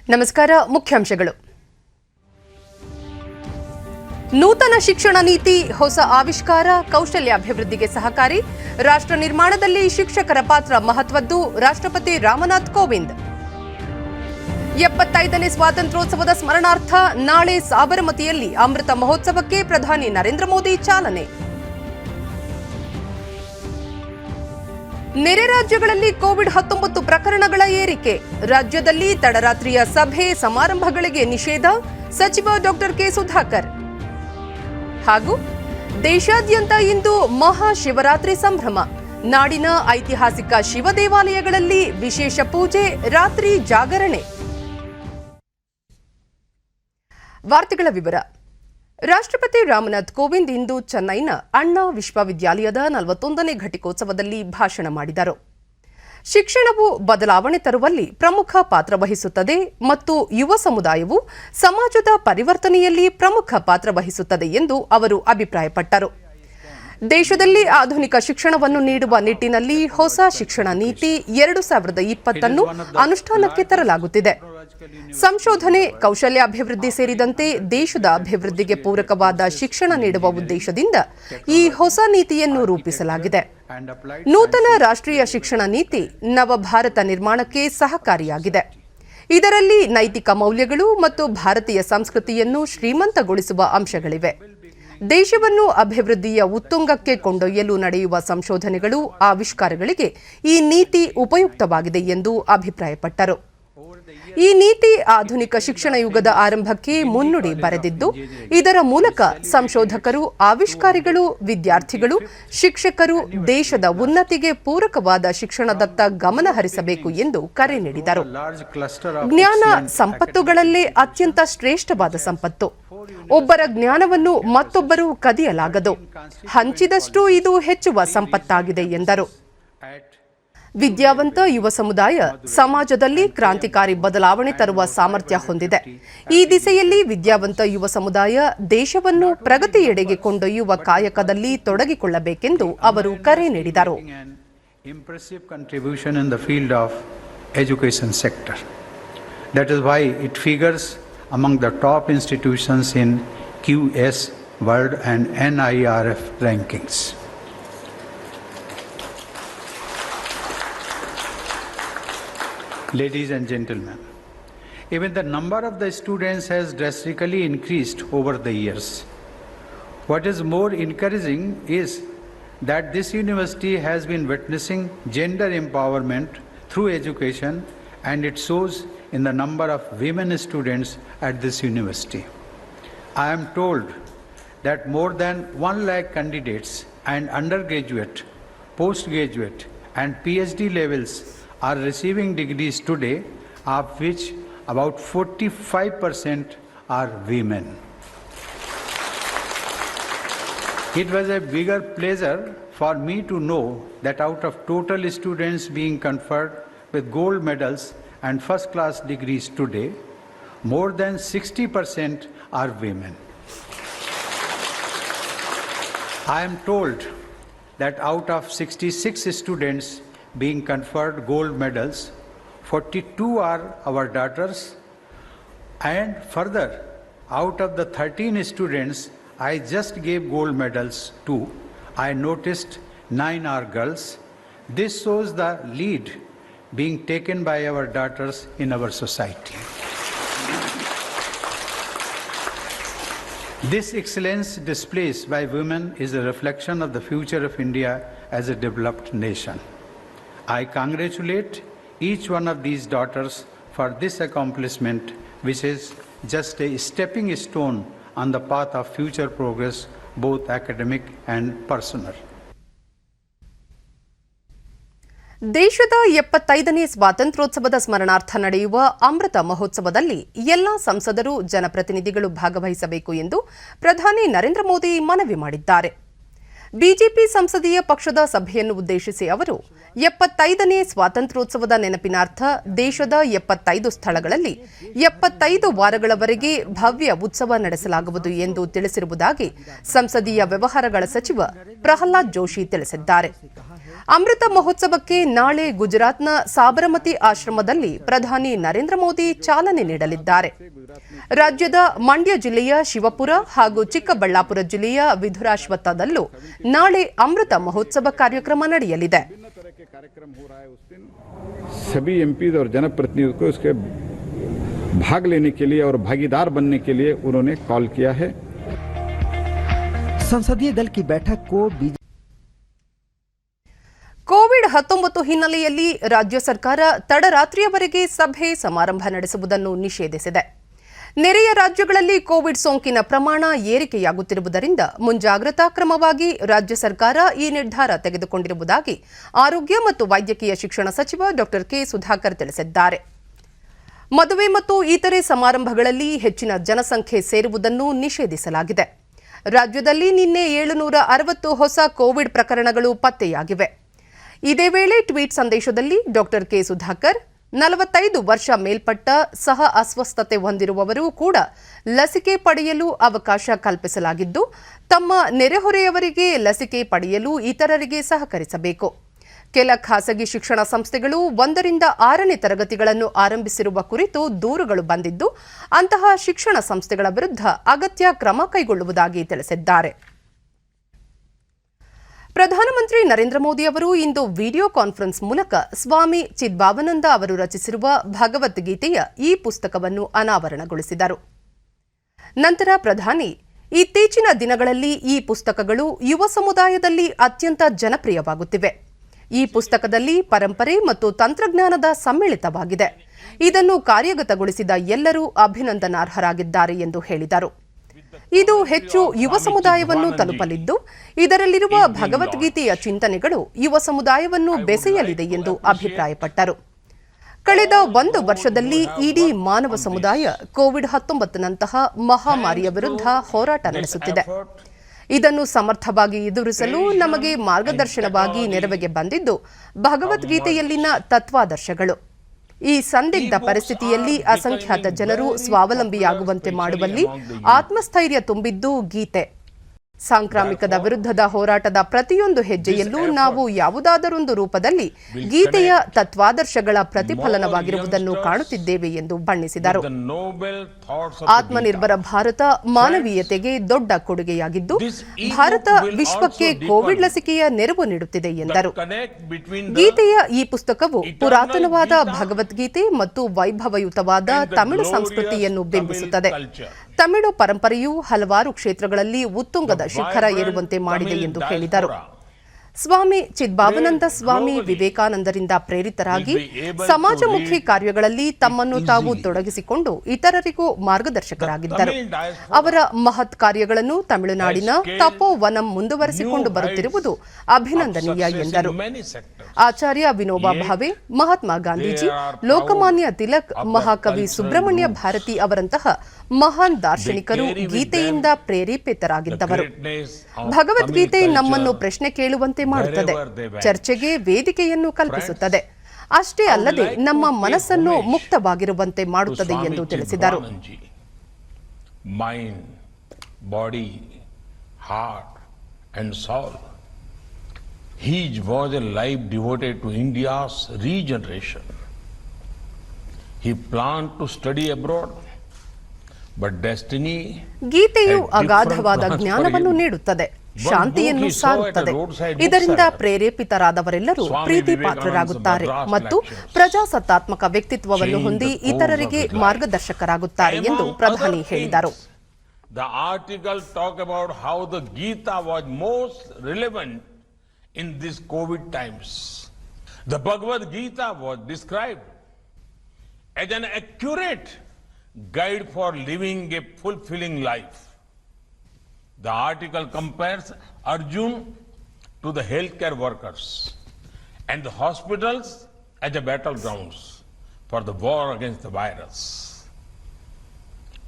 ನಮಸ್ಕಾರ. ಮುಖ್ಯಾಂಶಗಳು. ನೂತನ ಶಿಕ್ಷಣ ನೀತಿ ಹೊಸ ಆವಿಷ್ಕಾರ, ಕೌಶಲ್ಯಾಭಿವೃದ್ಧಿಗೆ ಸಹಕಾರಿ, ರಾಷ್ಟ್ರ ನಿರ್ಮಾಣದಲ್ಲಿ ಶಿಕ್ಷಕರ ಪಾತ್ರ ಮಹತ್ವದ್ದು, ರಾಷ್ಟ್ರಪತಿ ರಾಮನಾಥ್ ಕೋವಿಂದ್. 75ನೇ ಸ್ವಾತಂತ್ರ್ಯೋತ್ಸವದ ಸ್ಮರಣಾರ್ಥ ನಾಳೆ ಸಾಬರಮತಿಯಲ್ಲಿ ಅಮೃತ ಮಹೋತ್ಸವಕ್ಕೆ ಪ್ರಧಾನಿ ನರೇಂದ್ರ ಮೋದಿ ಚಾಲನೆ. ನೆರೆ ರಾಜ್ಯಗಳಲ್ಲಿ ಕೋವಿಡ್-19 ಪ್ರಕರಣಗಳ ಏರಿಕೆ, ರಾಜ್ಯದಲ್ಲಿ ತಡರಾತ್ರಿಯ ಸಭೆ ಸಮಾರಂಭಗಳಿಗೆ ನಿಷೇಧ, ಸಚಿವ ಡಾಕ್ಟರ್ ಕೆ ಸುಧಾಕರ್. ಹಾಗೂ ದೇಶಾದ್ಯಂತ ಇಂದು ಮಹಾಶಿವರಾತ್ರಿ ಸಂಭ್ರಮ, ನಾಡಿನ ಐತಿಹಾಸಿಕ ಶಿವ ದೇವಾಲಯಗಳಲ್ಲಿ ವಿಶೇಷ ಪೂಜೆ, ರಾತ್ರಿ ಜಾಗರಣೆ. ವಾರ್ತೆಗಳ ವಿವರ. ರಾಷ್ಟ್ರಪತಿ ರಾಮನಾಥ್ ಕೋವಿಂದ್ ಇಂದು ಚೆನ್ನೈನ ಅಣ್ಣಾ ವಿಶ್ವವಿದ್ಯಾಲಯದ 41ನೇ ಘಟಿಕೋತ್ಸವದಲ್ಲಿ ಭಾಷಣ ಮಾಡಿದರು. ಶಿಕ್ಷಣವು ಬದಲಾವಣೆ ತರುವಲ್ಲಿ ಪ್ರಮುಖ ಪಾತ್ರ ವಹಿಸುತ್ತದೆ ಮತ್ತು ಯುವ ಸಮುದಾಯವು ಸಮಾಜದ ಪರಿವರ್ತನೆಯಲ್ಲಿ ಪ್ರಮುಖ ಪಾತ್ರ ವಹಿಸುತ್ತದೆ ಎಂದು ಅವರು ಅಭಿಪ್ರಾಯಪಟ್ಟರು. ದೇಶದಲ್ಲಿ ಆಧುನಿಕ ಶಿಕ್ಷಣವನ್ನು ನೀಡುವ ನಿಟ್ಟಿನಲ್ಲಿ ಹೊಸ ಶಿಕ್ಷಣ ನೀತಿ 2020 ಅನುಷ್ಠಾನಕ್ಕೆ ತರಲಾಗುತ್ತಿದೆ. ಸಂಶೋಧನೆ, ಕೌಶಲ್ಯಾಭಿವೃದ್ಧಿ ಸೇರಿದಂತೆ ದೇಶದ ಅಭಿವೃದ್ಧಿಗೆ ಪೂರಕವಾದ ಶಿಕ್ಷಣ ನೀಡುವ ಉದ್ದೇಶದಿಂದ ಈ ಹೊಸ ನೀತಿಯನ್ನು ರೂಪಿಸಲಾಗಿದೆ. ನೂತನ ರಾಷ್ಟ್ರೀಯ ಶಿಕ್ಷಣ ನೀತಿ ನವಭಾರತ ನಿರ್ಮಾಣಕ್ಕೆ ಸಹಕಾರಿಯಾಗಿದೆ. ಇದರಲ್ಲಿ ನೈತಿಕ ಮೌಲ್ಯಗಳು ಮತ್ತು ಭಾರತೀಯ ಸಂಸ್ಕೃತಿಯನ್ನು ಶ್ರೀಮಂತಗೊಳಿಸುವ ಅಂಶಗಳಿವೆ. ದೇಶವನ್ನು ಅಭಿವೃದ್ಧಿಯ ಉತ್ತುಂಗಕ್ಕೆ ಕೊಂಡೊಯ್ಯಲು ನಡೆಯುವ ಸಂಶೋಧನೆಗಳು, ಆವಿಷ್ಕಾರಗಳಿಗೆ ಈ ನೀತಿ ಉಪಯುಕ್ತವಾಗಿದೆ ಎಂದು ಅಭಿಪ್ರಾಯಪಟ್ಟರು. ಈ ನೀತಿ ಆಧುನಿಕ ಶಿಕ್ಷಣ ಯುಗದ ಆರಂಭಕ್ಕೆ ಮುನ್ನುಡಿ ಬರೆದಿದ್ದು, ಇದರ ಮೂಲಕ ಸಂಶೋಧಕರು, ಆವಿಷ್ಕಾರಿಗಳು, ವಿದ್ಯಾರ್ಥಿಗಳು, ಶಿಕ್ಷಕರು ದೇಶದ ಉನ್ನತಿಗೆ ಪೂರಕವಾದ ಶಿಕ್ಷಣದತ್ತ ಗಮನ ಹರಿಸಬೇಕು ಎಂದು ಕರೆ ನೀಡಿದರು. ಜ್ಞಾನ ಸಂಪತ್ತುಗಳಲ್ಲೇ ಅತ್ಯಂತ ಶ್ರೇಷ್ಠವಾದ ಸಂಪತ್ತು. ಒಬ್ಬರ ಜ್ಞಾನವನ್ನು ಮತ್ತೊಬ್ಬರು ಕದಿಯಲಾಗದು. ಹಂಚಿದಷ್ಟು ಇದು ಹೆಚ್ಚುವ ಸಂಪತ್ತಾಗಿದೆ ಎಂದರು. ವಿದ್ಯಾವಂತ ಯುವ ಸಮುದಾಯ ಸಮಾಜದಲ್ಲಿ ಕ್ರಾಂತಿಕಾರಿ ಬದಲಾವಣೆ ತರುವ ಸಾಮರ್ಥ್ಯ ಹೊಂದಿದೆ. ಈ ದಿಸೆಯಲ್ಲಿ ವಿದ್ಯಾವಂತ ಯುವ ಸಮುದಾಯ ದೇಶವನ್ನು ಪ್ರಗತಿಯೆಡೆಗೆ ಕೊಂಡೊಯ್ಯುವ ಕಾಯಕದಲ್ಲಿ ತೊಡಗಿಕೊಳ್ಳಬೇಕೆಂದು ಅವರು ಕರೆ ನೀಡಿದರು. among the top institutions in QS World and NIRF rankings. Ladies and gentlemen, even the number of the students has drastically increased over the years. What is more encouraging is that this university has been witnessing gender empowerment through education, and it shows in the number of women students at this university. I am told that more than 1 lakh candidates and undergraduate, postgraduate and PhD levels are receiving degrees today, of which about 45% are women. It was a bigger pleasure for me to know that out of total students being conferred with gold medals and first-class degrees today, more than 60% are women. I am told that out of 66 students being conferred gold medals, 42 are our daughters, and further, out of the 13 students I just gave gold medals to, I noticed 9 are girls. This shows the lead being taken by our daughters in our society. This excellence displayed by women is a reflection of the future of India as a developed nation. I congratulate each one of these daughters for this accomplishment, which is just a stepping stone on the path of future progress, both academic and personal. ದೇಶದ 75ನೇ ಸ್ವಾತಂತ್ರ್ಯೋತ್ಸವದ ಸ್ಮರಣಾರ್ಥ ನಡೆಯುವ ಅಮೃತ ಮಹೋತ್ಸವದಲ್ಲಿ ಎಲ್ಲಾ ಸಂಸದರು, ಜನಪ್ರತಿನಿಧಿಗಳು ಭಾಗವಹಿಸಬೇಕು ಎಂದು ಪ್ರಧಾನಿ ನರೇಂದ್ರ ಮೋದಿ ಮನವಿ ಮಾಡಿದ್ದಾರೆ. ಬಿಜೆಪಿ ಸಂಸದೀಯ ಪಕ್ಷದ ಸಭೆಯನ್ನು ಉದ್ದೇಶಿಸಿ ಅವರು 75ನೇ ಸ್ವಾತಂತ್ರ್ಯೋತ್ಸವದ ನೆನಪಿನಾರ್ಥ ದೇಶದ 75 ಸ್ಥಳಗಳಲ್ಲಿ 75 ವಾರಗಳವರೆಗೆ ಭವ್ಯ ಉತ್ಸವ ನಡೆಸಲಾಗುವುದು ಎಂದು ತಿಳಿಸಿರುವುದಾಗಿ ಸಂಸದೀಯ ವ್ಯವಹಾರಗಳ ಸಚಿವ ಪ್ರಹ್ಲಾದ್ ಜೋಶಿ ತಿಳಿಸಿದ್ದಾರೆ. ಅಮೃತ ಮಹೋತ್ಸವಕ್ಕೆ ನಾಳೆ ಗುಜರಾತ್ನ ಸಾಬರಮತಿ ಆಶ್ರಮದಲ್ಲಿ ಪ್ರಧಾನಿ ನರೇಂದ್ರ ಮೋದಿ ಚಾಲನೆ ನೀಡಲಿದ್ದಾರೆ. ರಾಜ್ಯದ ಮಂಡ್ಯ ಜಿಲ್ಲೆಯ ಶಿವಪುರ ಹಾಗೂ ಚಿಕ್ಕಬಳ್ಳಾಪುರ ಜಿಲ್ಲೆಯ ವಿಧುರಾಶ್ವತ್ಥದಲ್ಲೂ ನಾಳೆ ಅಮೃತ ಮಹೋತ್ಸವ ಕಾರ್ಯಕ್ರಮ ನಡೆಯಲಿದೆ. सभी एमपीज और जनप्रतिनिधियों को इसके भाग लेने के लिए और भागीदार बनने के लिए उन्होंने कॉल किया है. संसदीय दल की बैठक को ಕೋವಿಡ್-19 ಹಿನ್ನೆಲೆಯಲ್ಲಿ ರಾಜ್ಯ ಸರ್ಕಾರ ತಡರಾತ್ರಿಯವರೆಗೆ ಸಭೆ ಸಮಾರಂಭ ನಡೆಸುವುದನ್ನು ನಿಷೇಧಿಸಿದೆ. ನೆರೆಯ ರಾಜ್ಯಗಳಲ್ಲಿ ಕೋವಿಡ್ ಸೋಂಕಿನ ಪ್ರಮಾಣ ಏರಿಕೆಯಾಗುತ್ತಿರುವುದರಿಂದ ಮುಂಜಾಗ್ರತಾ ಕ್ರಮವಾಗಿ ರಾಜ್ಯ ಸರ್ಕಾರ ಈ ನಿರ್ಧಾರ ತೆಗೆದುಕೊಂಡಿರುವುದಾಗಿ ಆರೋಗ್ಯ ಮತ್ತು ವೈದ್ಯಕೀಯ ಶಿಕ್ಷಣ ಸಚಿವ ಡಾ ಕೆ ಸುಧಾಕರ್ ತಿಳಿಸಿದ್ದಾರೆ. ಮದುವೆ ಮತ್ತು ಇತರೆ ಸಮಾರಂಭಗಳಲ್ಲಿ ಹೆಚ್ಚಿನ ಜನಸಂಖ್ಯೆ ಸೇರುವುದನ್ನು ನಿಷೇಧಿಸಲಾಗಿದೆ. ರಾಜ್ಯದಲ್ಲಿ ನಿನ್ನೆ 760 ಹೊಸ ಕೋವಿಡ್ ಪ್ರಕರಣಗಳು ಪತ್ತೆಯಾಗಿವೆ. ಇದೇ ವೇಳೆ ಟ್ವೀಟ್ ಸಂದೇಶದಲ್ಲಿ ಡಾ ಕೆ ಸುಧಾಕರ್ 45 ವರ್ಷ ಮೇಲ್ಪಟ್ಟ ಸಹ ಅಸ್ವಸ್ಥತೆ ಹೊಂದಿರುವವರು ಕೂಡ ಲಸಿಕೆ ಪಡೆಯಲು ಅವಕಾಶ ಕಲ್ಪಿಸಲಾಗಿದ್ದು, ತಮ್ಮ ನೆರೆಹೊರೆಯವರಿಗೆ ಲಸಿಕೆ ಪಡೆಯಲು ಇತರರಿಗೆ ಸಹಕರಿಸಬೇಕು. ಕೆಲ ಖಾಸಗಿ ಶಿಕ್ಷಣ ಸಂಸ್ಥೆಗಳು 1ರಿಂದ 6ನೇ ತರಗತಿಗಳನ್ನು ಆರಂಭಿಸಿರುವ ಕುರಿತು ದೂರುಗಳು ಬಂದಿದ್ದು, ಅಂತಹ ಶಿಕ್ಷಣ ಸಂಸ್ಥೆಗಳ ವಿರುದ್ಧ ಅಗತ್ಯ ಕ್ರಮ ಕೈಗೊಳ್ಳುವುದಾಗಿ ತಿಳಿಸಿದ್ದಾರೆ. ಪ್ರಧಾನಮಂತ್ರಿ ನರೇಂದ್ರ ಮೋದಿ ಅವರು ಇಂದು ವಿಡಿಯೋ ಕಾನ್ಫರೆನ್ಸ್ ಮೂಲಕ ಸ್ವಾಮಿ ಚಿದ್ಭಾವನಂದ ಅವರು ರಚಿಸಿರುವ ಭಗವದ್ಗೀತೆಯ ಈ ಪುಸ್ತಕವನ್ನು ಅನಾವರಣಗೊಳಿಸಿದರು. ನಂತರ ಪ್ರಧಾನಿ, ಇತ್ತೀಚಿನ ದಿನಗಳಲ್ಲಿ ಈ ಪುಸ್ತಕಗಳು ಯುವ ಸಮುದಾಯದಲ್ಲಿ ಅತ್ಯಂತ ಜನಪ್ರಿಯವಾಗುತ್ತಿವೆ. ಈ ಪುಸ್ತಕದಲ್ಲಿ ಪರಂಪರೆ ಮತ್ತು ತಂತ್ರಜ್ಞಾನದ ಸಮ್ಮಿಳಿತವಾಗಿದೆ. ಇದನ್ನು ಕಾರ್ಯಗತಗೊಳಿಸಿದ ಎಲ್ಲರೂ ಅಭಿನಂದನಾರ್ಹರಾಗಿದ್ದಾರೆ ಎಂದು ಹೇಳಿದರು. ಇದು ಹೆಚ್ಚು ಯುವ ಸಮುದಾಯವನ್ನು ತಲುಪಲಿದ್ದು, ಇದರಲ್ಲಿರುವ ಭಗವದ್ಗೀತೆಯ ಚಿಂತನೆಗಳು ಯುವ ಸಮುದಾಯವನ್ನು ಬೆಸೆಯಲಿದೆ ಎಂದು ಅಭಿಪ್ರಾಯಪಟ್ಟರು. ಕಳೆದ 1 ವರ್ಷದಲ್ಲಿ ಇಡೀ ಮಾನವ ಸಮುದಾಯ ಕೋವಿಡ್-19ನಂತಹ ಮಹಾಮಾರಿಯ ವಿರುದ್ಧ ಹೋರಾಟ ನಡೆಸುತ್ತಿದೆ. ಇದನ್ನು ಸಮರ್ಥವಾಗಿ ಎದುರಿಸಲು ನಮಗೆ ಮಾರ್ಗದರ್ಶನವಾಗಿ ನೆರವಿಗೆ ಬಂದಿದ್ದು ಭಗವದ್ಗೀತೆಯಲ್ಲಿನ ತತ್ವಾದರ್ಶಗಳು. ಈ ಸಂದಿಗ್ಧ ಪರಿಸ್ಥಿತಿಯಲ್ಲಿ ಅಸಂಖ್ಯಾತ ಜನರು ಸ್ವಾವಲಂಬಿಯಾಗುವಂತೆ ಮಾಡುವಲ್ಲಿ ಆತ್ಮಸ್ಥೈರ್ಯ ತುಂಬಿದ್ದು ಗೀತೆ. ಸಾಂಕ್ರಾಮಿಕದ ವಿರುದ್ಧದ ಹೋರಾಟದ ಪ್ರತಿಯೊಂದು ಹೆಜ್ಜೆಯಲ್ಲೂ ನಾವು ಯಾವುದಾದರೊಂದು ರೂಪದಲ್ಲಿ ಗೀತೆಯ ತತ್ವಾದರ್ಶಗಳ ಪ್ರತಿಫಲನವಾಗಿರುವುದನ್ನು ಕಾಣುತ್ತಿದ್ದೇವೆ ಎಂದು ಬಣ್ಣಿಸಿದರು. ಆತ್ಮನಿರ್ಭರ ಭಾರತ ಮಾನವೀಯತೆಗೆ ದೊಡ್ಡ ಕೊಡುಗೆಯಾಗಿದ್ದು, ಭಾರತ ವಿಶ್ವಕ್ಕೆ ಕೋವಿಡ್ ಲಸಿಕೆಯ ನೆರವು ನೀಡುತ್ತಿದೆ ಎಂದರು. ಗೀತೆಯ ಈ ಪುಸ್ತಕವು ಪುರಾತನವಾದ ಭಗವದ್ಗೀತೆ ಮತ್ತು ವೈಭವಯುತವಾದ ತಮಿಳು ಸಂಸ್ಕೃತಿಯನ್ನು ಬಿಂಬಿಸುತ್ತದೆ. ತಮಿಳು ಪರಂಪರೆಯು ಹಲವಾರು ಕ್ಷೇತ್ರಗಳಲ್ಲಿ ಉತ್ತುಂಗದ ಶಿಖರ ಏರುವಂತೆ ಮಾಡಿದೆ ಎಂದು ಹೇಳಿದರು. ಸ್ವಾಮಿ ಚಿದ್ಭಾವನಂದ ಸ್ವಾಮಿ ವಿವೇಕಾನಂದರಿಂದ ಪ್ರೇರಿತರಾಗಿ ಸಮಾಜಮುಖಿ ಕಾರ್ಯಗಳಲ್ಲಿ ತಮ್ಮನ್ನು ತಾವು ತೊಡಗಿಸಿಕೊಂಡು ಇತರರಿಗೂ ಮಾರ್ಗದರ್ಶಕರಾಗಿದ್ದರು. ಅವರ ಮಹತ್ ಕಾರ್ಯಗಳನ್ನು ತಮಿಳುನಾಡಿನ ತಪೋವನಂ ಮುಂದುವರೆಸಿಕೊಂಡು ಬರುತ್ತಿರುವುದು ಅಭಿನಂದನೀಯ ಎಂದರು. ಆಚಾರ್ಯ ವಿನೋಬಾ ಭಾವೆ, ಮಹಾತ್ಮ ಗಾಂಧೀಜಿ, ಲೋಕಮಾನ್ಯ ತಿಲಕ್, ಮಹಾಕವಿ ಸುಬ್ರಹ್ಮಣ್ಯ ಭಾರತಿ ಅವರಂತಹ ಮಹಾನ್ ದಾರ್ಶನಿಕರು ಗೀತೆಯಿಂದ ಪ್ರೇರೇಪಿತರಾಗಿದ್ದವರು. ಭಗವದ್ಗೀತೆ ನಮ್ಮನ್ನು ಪ್ರಶ್ನೆ ಕೇಳುವಂತೆ ಮಾಡುತ್ತದೆ, ಚರ್ಚೆಗೆ ವೇದಿಕೆಯನ್ನು ಕಲ್ಪಿಸುತ್ತದೆ. ಅಷ್ಟೇ ಅಲ್ಲದೆ ನಮ್ಮ ಮನಸ್ಸನ್ನು ಮುಕ್ತವಾಗಿರುವಂತೆ ಮಾಡುತ್ತದೆ ಎಂದು ತಿಳಿಸಿದರು. Mind, body, heart and soul. His was a life devoted to India's regeneration. He planned to study abroad, but destiny. ಗೀತೆಯು ಅಗಾಧವಾದ ಜ್ಞಾನವನ್ನು ನೀಡುತ್ತದೆ, ಶಾಂತಿಯನ್ನು ಸಾರುತ್ತದೆ. ಇದರಿಂದ ಪ್ರೇರೇಪಿತರಾದವರೆಲ್ಲರೂ ಪ್ರೀತಿ ಪಾತ್ರರಾಗುತ್ತಾರೆ ಮತ್ತು ಪ್ರಜಾಸತ್ತಾತ್ಮಕ ವ್ಯಕ್ತಿತ್ವವನ್ನು ಹೊಂದಿ ಇತರರಿಗೆ ಮಾರ್ಗದರ್ಶಕರಾಗುತ್ತಾರೆ ಎಂದು ಪ್ರಧಾನಿ ಹೇಳಿದರು. The article talk about how the Gita was most relevant in these COVID times. The Bhagavad Gita was described as an accurate guide for living a fulfilling life. The article compares Arjun to the healthcare workers and the hospitals as the battlegrounds for the war against the virus.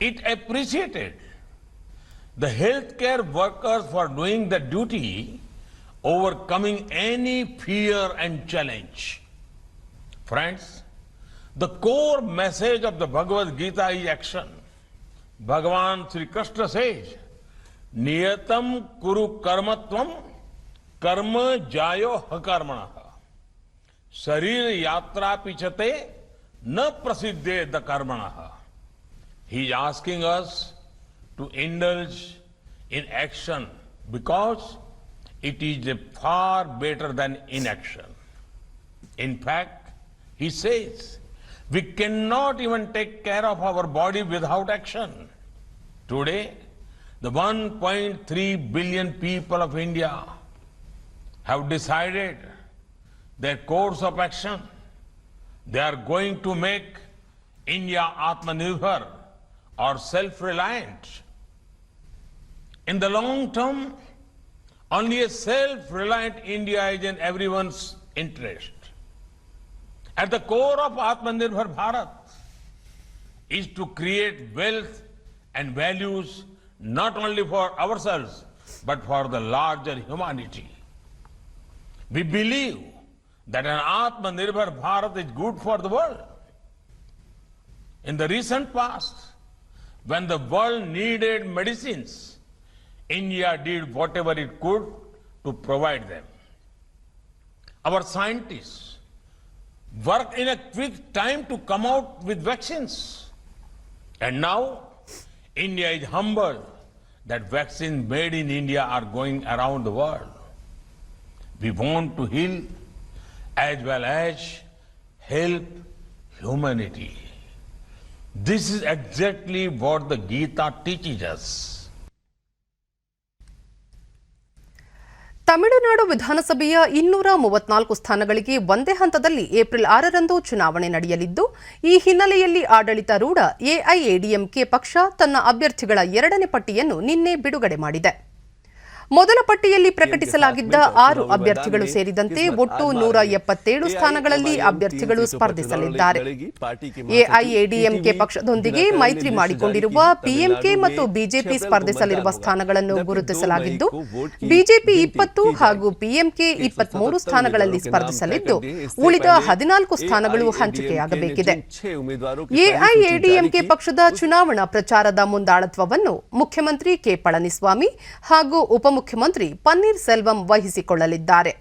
It appreciated the healthcare workers for doing the duty, overcoming any fear and challenge. Friends, the core message of the Bhagavad Gita is action. Bhagavan Sri Krishna says, Niyatam kuru karmatvam कर्म जायो हकर्मणः शरीर यात्रा पिछते न प्रसिद्धे the कर्मणः. He is asking us to indulge in action because it is far better than inaction. In fact, he says, we cannot even take care of our body without action. Today, the 1.3 billion people of India have decided their course of action. They are going to make India Atmanirbhar or self-reliant. In the long term, only a self-reliant India is in everyone's interest. At the core of Atmanirbhar Bharat is to create wealth and values not only for ourselves but for the larger humanity. We believe that an Atmanirbhar Bharat is good for the world. In the recent past, when the world needed medicines, India did whatever it could to provide them. Our scientists worked in a quick time to come out with vaccines. And now, India is humbled that vaccines made in India are going around the world. We want to heal as well as help humanity. This is exactly what the Gita teaches us. Tamil Nadu ವಿಧಾನಸಭೆಯ 234 ಸ್ಥಾನಗಳಿಗೆ ಒಂದೇ ಹಂತದಲ್ಲಿ April 6ರಂದು ಚುನಾವಣೆ ನಡೆಯಲಿದ್ದು, ಈ ಹಿನ್ನೆಲೆಯಲ್ಲಿ ಆಡಳಿತಾರೂಢ ಎಐಎಡಿಎಂಕೆ ಪಕ್ಷ ತನ್ನ ಅಭ್ಯರ್ಥಿಗಳ ಎರಡನೇ ಪಟ್ಟಿಯನ್ನು ನಿನ್ನೆ ಬಿಡುಗಡೆ ಮಾಡಿದೆ. ಮೊದಲ ಪಟ್ಟಿಯಲ್ಲಿ ಪ್ರಕಟಿಸಲಾಗಿದ್ದ 6 ಅಭ್ಯರ್ಥಿಗಳು ಸೇರಿದಂತೆ ಒಟ್ಟು 177 ಸ್ಥಾನಗಳಲ್ಲಿ ಅಭ್ಯರ್ಥಿಗಳು ಸ್ಪರ್ಧಿಸಲಿದ್ದಾರೆ. ಎಐಎಡಿಎಂಕೆ ಪಕ್ಷದೊಂದಿಗೆ ಮೈತ್ರಿ ಮಾಡಿಕೊಂಡಿರುವ ಪಿಎಂಕೆ ಮತ್ತು ಬಿಜೆಪಿ ಸ್ಪರ್ಧಿಸಲಿರುವ ಸ್ಥಾನಗಳನ್ನು ಗುರುತಿಸಲಾಗಿದ್ದು, ಬಿಜೆಪಿ 20 ಹಾಗೂ ಪಿಎಂಕೆ 23 ಸ್ಥಾನಗಳಲ್ಲಿ ಸ್ಪರ್ಧಿಸಲಿದ್ದು, ಉಳಿದ 14 ಸ್ಥಾನಗಳು ಹಂಚಿಕೆಯಾಗಬೇಕಿದೆ. ಎಐಎಡಿಎಂಕೆ ಪಕ್ಷದ ಚುನಾವಣಾ ಪ್ರಚಾರದ ಮುಂದಾಳತ್ವವನ್ನು ಮುಖ್ಯಮಂತ್ರಿ ಕೆ ಪಳನಿಸ್ವಾಮಿ ಹಾಗೂ उपमुख्यमंत्री पन्नीर सेल्वम वहिसिಕೊಳ್ಳಲಿದ್ದಾರೆ.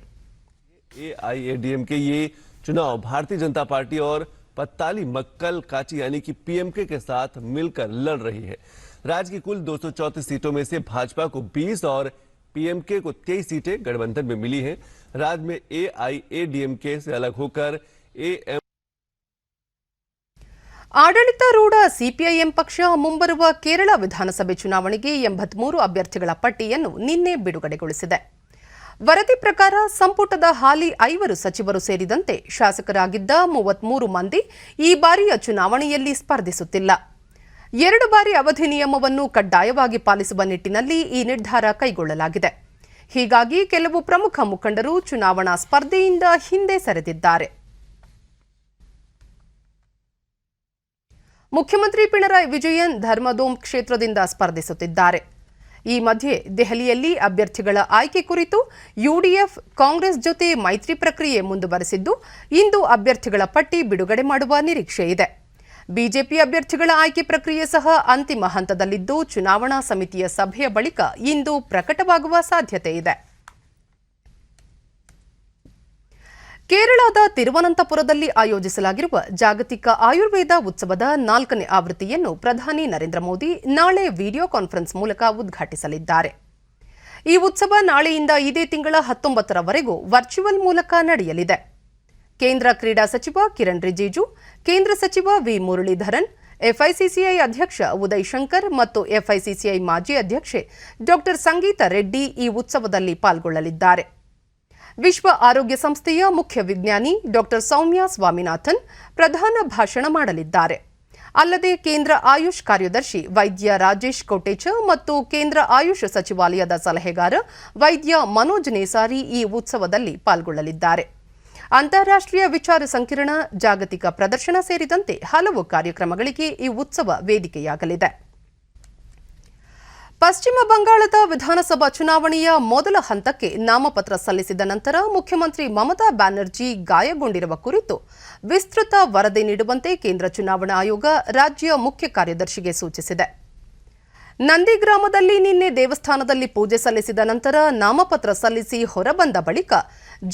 एआईएडीएमके ये चुनाव भारतीय जनता पार्टी और पत्ताली मक्कल काची यानी कि पीएमके के साथ मिलकर लड़ रही है. राज्य की कुल 234 सीटों में से भाजपा को 20 और पीएमके को 23 सीटें गठबंधन में मिली हैं. राज्य में एआईएडीएमके से अलग होकर ಆಡಳಿತಾರೂಢ ಸಿಪಿಐಎಂ ಪಕ್ಷ ಮುಂಬರುವ ಕೇರಳ ವಿಧಾನಸಭೆ ಚುನಾವಣೆಗೆ 83 ಅಭ್ಯರ್ಥಿಗಳ ಪಟ್ಟಿಯನ್ನು ನಿನ್ನೆ ಬಿಡುಗಡೆಗೊಳಿಸಿದೆ. ವರದಿ ಪ್ರಕಾರ ಸಂಪುಟದ ಹಾಲಿ 5 ಸಚಿವರು ಸೇರಿದಂತೆ ಶಾಸಕರಾಗಿದ್ದ 33 ಮಂದಿ ಈ ಬಾರಿಯ ಚುನಾವಣೆಯಲ್ಲಿ ಸ್ಪರ್ಧಿಸುತ್ತಿಲ್ಲ. 2 ಬಾರಿ ಅವಧಿ ನಿಯಮವನ್ನು ಕಡ್ಡಾಯವಾಗಿ ಪಾಲಿಸುವ ನಿಟ್ಟಿನಲ್ಲಿ ಈ ನಿರ್ಧಾರ ಕೈಗೊಳ್ಳಲಾಗಿದೆ. ಹೀಗಾಗಿ ಕೆಲವು ಪ್ರಮುಖ ಮುಖಂಡರು ಚುನಾವಣಾ ಸ್ಪರ್ಧೆಯಿಂದ ಹಿಂದೆ ಸರಿದಿದ್ದಾರೆ. ಮುಖ್ಯಮಂತ್ರಿ ಪಿಣರಾಯಿ ವಿಜಯನ್ ಧರ್ಮದೋಮ್ ಕ್ಷೇತ್ರದಿಂದ ಸ್ಪರ್ಧಿಸುತ್ತಿದ್ದಾರೆ. ಈ ಮಧ್ಯೆ ದೆಹಲಿಯಲ್ಲಿ ಅಭ್ಯರ್ಥಿಗಳ ಆಯ್ಕೆ ಕುರಿತು ಯುಡಿಎಫ್ ಕಾಂಗ್ರೆಸ್ ಜೊತೆ ಮೈತ್ರಿ ಪ್ರಕ್ರಿಯೆ ಮುಂದುವರೆಸಿದ್ದು, ಇಂದು ಅಭ್ಯರ್ಥಿಗಳ ಪಟ್ಟಿ ಬಿಡುಗಡೆ ಮಾಡುವ ನಿರೀಕ್ಷೆ ಇದೆ. ಬಿಜೆಪಿ ಅಭ್ಯರ್ಥಿಗಳ ಆಯ್ಕೆ ಪ್ರಕ್ರಿಯೆ ಸಹ ಅಂತಿಮ ಹಂತದಲ್ಲಿದ್ದು, ಚುನಾವಣಾ ಸಮಿತಿಯ ಸಭೆಯ ಬಳಿಕ ಇಂದು ಪ್ರಕಟವಾಗುವ ಸಾಧ್ಯತೆ ಇದೆ. ಕೇರಳದ ತಿರುವನಂತಪುರದಲ್ಲಿ ಆಯೋಜಿಸಲಾಗಿರುವ ಜಾಗತಿಕ ಆಯುರ್ವೇದ ಉತ್ಸವದ 4ನೇ ಆವೃತ್ತಿಯನ್ನು ಪ್ರಧಾನಿ ನರೇಂದ್ರ ಮೋದಿ ನಾಳೆ ವಿಡಿಯೋ ಕಾನ್ಫರೆನ್ಸ್ ಮೂಲಕ ಉದ್ಘಾಟಿಸಲಿದ್ದಾರೆ. ಈ ಉತ್ಸವ ನಾಳೆಯಿಂದ ಇದೇ ತಿಂಗಳ 19ರವರೆಗೂ ವರ್ಚುವಲ್ ಮೂಲಕ ನಡೆಯಲಿದೆ. ಕೇಂದ್ರ ಕ್ರೀಡಾ ಸಚಿವ ಕಿರಣ್ ರಿಜಿಜು, ಕೇಂದ್ರ ಸಚಿವ ವಿ ಮುರಳೀಧರನ್, ಎಫ್ಐಸಿಸಿಐ ಅಧ್ಯಕ್ಷ ಉದಯ್ ಶಂಕರ್ ಮತ್ತು ಎಫ್ಐಸಿಸಿಐ ಮಾಜಿ ಅಧ್ಯಕ್ಷೆ ಡಾ ಸಂಗೀತಾ ರೆಡ್ಡಿ ಈ ಉತ್ಸವದಲ್ಲಿ ಪಾಲ್ಗೊಳ್ಳಲಿದ್ದಾರೆ. ವಿಶ್ವ ಆರೋಗ್ಯ ಸಂಸ್ಥೆಯ ಮುಖ್ಯ ವಿಜ್ಞಾನಿ ಡಾ ಸೌಮ್ಯ ಸ್ವಾಮಿನಾಥನ್ ಪ್ರಧಾನ ಭಾಷಣ ಮಾಡಲಿದ್ದಾರೆ. ಅಲ್ಲದೆ ಕೇಂದ್ರ ಆಯುಷ್ ಕಾರ್ಯದರ್ಶಿ ವೈದ್ಯ ರಾಜೇಶ್ ಕೋಟೆಚ ಮತ್ತು ಕೇಂದ್ರ ಆಯುಷ್ ಸಚಿವಾಲಯದ ಸಲಹೆಗಾರ ವೈದ್ಯ ಮನೋಜ್ ನೇಸಾರಿ ಈ ಉತ್ಸವದಲ್ಲಿ ಪಾಲ್ಗೊಳ್ಳಲಿದ್ದಾರೆ. ಅಂತಾರಾಷ್ಟ್ರೀಯ ವಿಚಾರ ಸಂಕಿರಣ, ಜಾಗತಿಕ ಪ್ರದರ್ಶನ ಸೇರಿದಂತೆ ಹಲವು ಕಾರ್ಯಕ್ರಮಗಳಿಗೆ ಈ ಉತ್ಸವ ವೇದಿಕೆಯಾಗಲಿದೆ. ಪಶ್ಚಿಮ ಬಂಗಾಳದ ವಿಧಾನಸಭಾ ಚುನಾವಣೆಯ ಮೊದಲ ಹಂತಕ್ಕೆ ನಾಮಪತ್ರ ಸಲ್ಲಿಸಿದ ನಂತರ ಮುಖ್ಯಮಂತ್ರಿ ಮಮತಾ ಬ್ಯಾನರ್ಜಿ ಗಾಯಗೊಂಡಿರುವ ಕುರಿತು ವಿಸ್ತೃತ ವರದಿ ನೀಡುವಂತೆ ಕೇಂದ್ರ ಚುನಾವಣಾ ಆಯೋಗ ರಾಜ್ಯ ಮುಖ್ಯ ಕಾರ್ಯದರ್ಶಿಗೆ ಸೂಚಿಸಿದೆ. ನಂದಿಗ್ರಾಮದಲ್ಲಿ ನಿನ್ನೆ ದೇವಸ್ಥಾನದಲ್ಲಿ ಪೂಜೆ ಸಲ್ಲಿಸಿದ ನಂತರ ನಾಮಪತ್ರ ಸಲ್ಲಿಸಿ ಹೊರಬಂದ ಬಳಿಕ